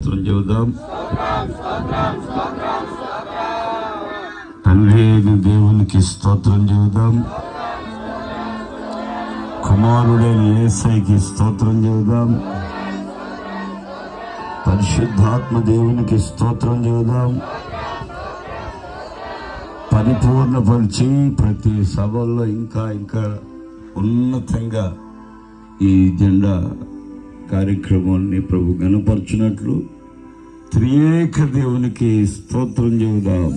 స్తోత్రం చెబుదాం. తండ్రి అయిన దేవునికి స్తోత్రం చెబుదాం. కుమారుడైన యేసయ్యకి స్తోత్రం చెబుదాం. పరిశుద్ధాత్మ దేవునికి స్తోత్రం చెబుదాం. పరిపూర్ణపరిచి ప్రతి సభల్లో ఇంకా ఇంకా ఉన్నతంగా ఈ జెండా కార్యక్రమాన్ని ప్రభు గణపరచునట్లు త్రియేక దేవునికి స్తోత్రం చెబుదాం.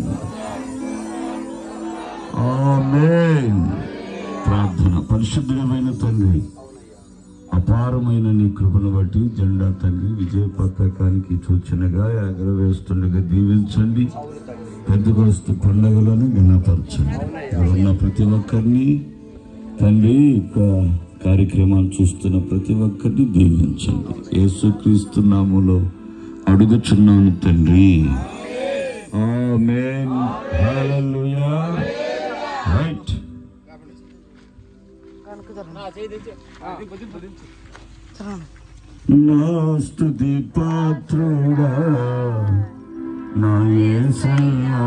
ఆమేన్. ప్రార్థన. పరిశుద్ధమైన తండ్రి, అపారమైన నీ కృపను బట్టి జెండా తండ్రి విజయ పతాకానికి సూచనగా ఎగరవేస్తుండగా దీవించండి. పెద్దగోస్తు పండుగలను ఘనపరచండి. ఉన్న ప్రతి ఒక్కరిని తండ్రి కార్యక్రమాలు చూస్తున్న ప్రతి ఒక్కరిని దీవించండి. యేసుక్రీస్తు నామములో అడుగుచున్నాను తండ్రి. ఆమేన్. హల్లెలూయా. రైట్. నా స్తుతి పాత్రుడా నా యేసయ్యా,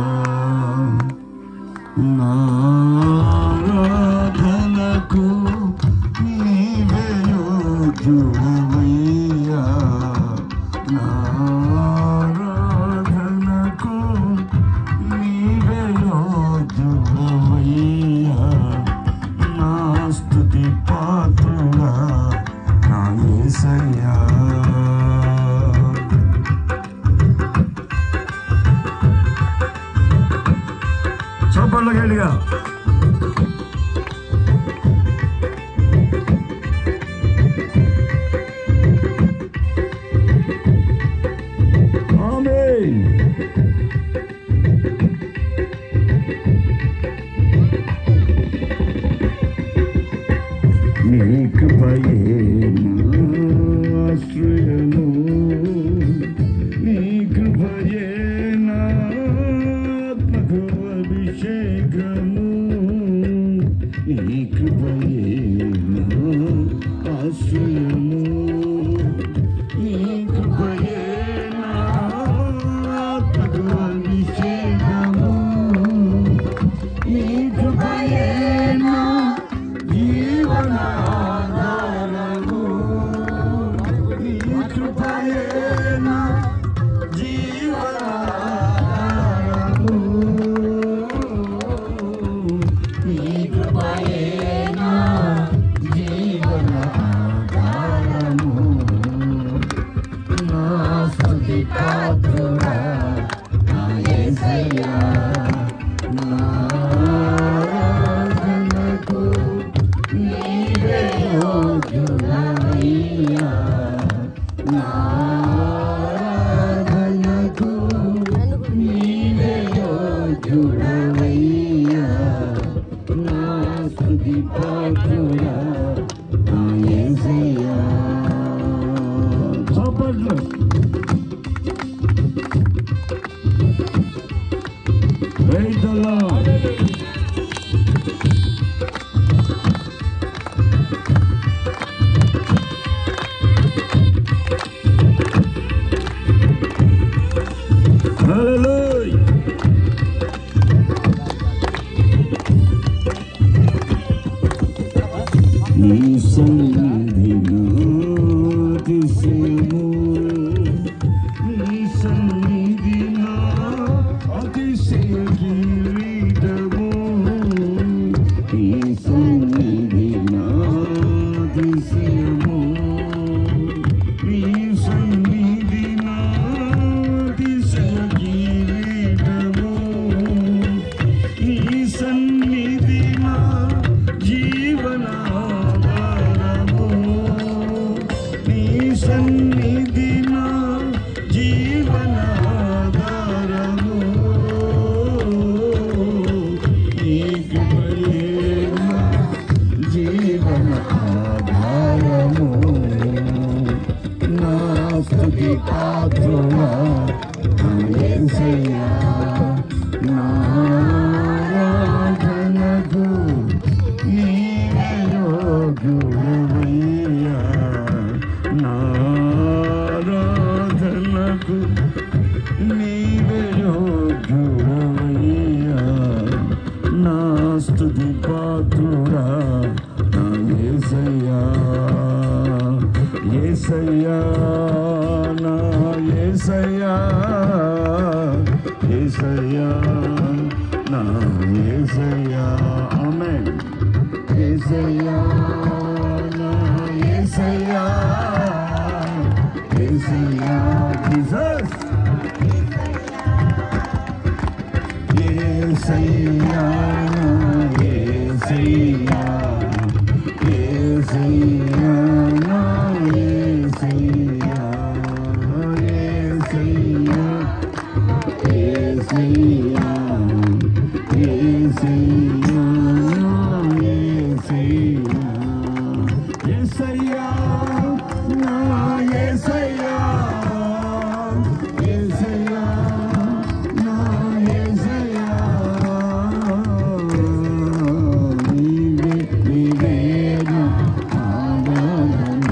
నా ఆరాధనకు నీవే యోగ్యుడవయ్యా, నా ఆరాధనకు నీవే యోగ్యుడవయ్యా, నా స్తుతి పాత్రుడా నా యేసయ్యా. చప్పట్ల గట్టిగా. ఆమేన్. నీ కృపయే నా ఆశ్రయము, నీ కృపయే నా ఆత్మకు అభిషేకము, నీ కృపయే నా ఆశ్రయము, నీ కృపయే నా ఆత్మకు అభిషేకము, నీ కృపయే నా జీవనాధారము, నీ కృపయే నా జీవనాధారము, నీ కృపయే నా జీవనాధారము, నా స్తుతి పాత్రుడా నా యేసయ్యా, నా ఆరాధనకు నీవే యోగ్యుడవయ్యా, నా ఆరాధనకు నీవే యోగ్యుడవయ్యా, నా స్తుతి పాత్రుడా నా యేసయ్యా. చప్పట్లు. Praise the Lord. Hallelujah. నీ సన్నిధి నా అతిశయము, నీ సన్నిధి నా అతిశయ కిరీటము, నీ సన్నిధి నా అతిశయము, నీ సన్నిధి నా అతిశయ కిరీటము, నీ సన్నిధి నా జీవనాధారము, నీ సన్నిధి నా జీవనాధారము, నీ కృపయే నా జీవనాధారము, నా స్తుతి పాత్రుడా నా యేసయ్యా, నా ఆరాధనకు నీవే యోగ్యుడవయ్యా, నా ఆరాధనకు ఆరాధనకు నీవే యోగ్యుడవయ్యా నా స్తుతి పాత్రుడా నా యేసయ్యా యేసయ్యా నా యేసయ్యా యేసయ్యా నా యేసయ్యా ఆమేన్ యేసయ్యా నా యేసయ్యా యేసయ్యా జీసస్ యేసయ్యా యేసయ్యా యేసయ్యా నా యేసయ్యా యేసయ్యా యేసయ్యా యేసయ్యా నా యేసయ్యా యేసయ్యా నా యేసయ్యా యేసయ్యా నా యేసయ్యా నీవే నా ఆరాధన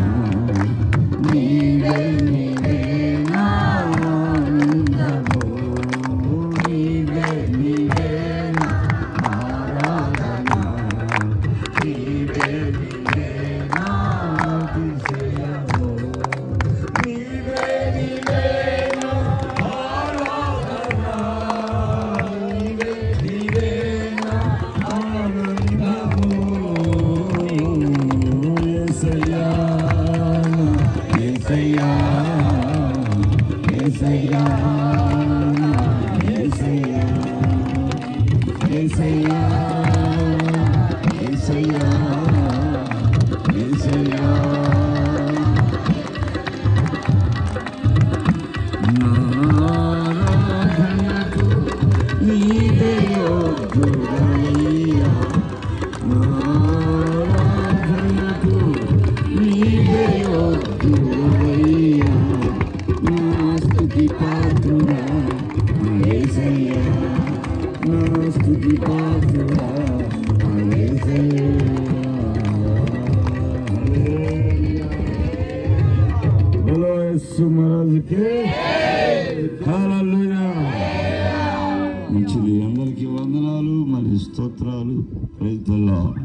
నీవే నా ఆనందము నీవే నా ఆరాధన నీవే నా అతిశయము నీవే నా ఆరాధన నీవే నా ఆనందము యేసయ్యా యేసయ్యా యేసయ్యా యేసయ్యా యేసయ్యా యేసయ్యా యేసయ్యా నా ఆరాధనకు నీవే యోగ్యుడవయ్యా నా ఆరాధనకు నీవే యోగ్యుడవయ్యా నా స్తుతి పాత్రుడా నా యేసయ్యా నా స్తుతి పాత్రుడా నా యేసయ్యా బోలో యేసు మహారాజుకి హల్లెలూయా మంచిది అందరికీ వందనాలు మరి స్తోత్రాలు ప్రైజ్ ది లార్డ్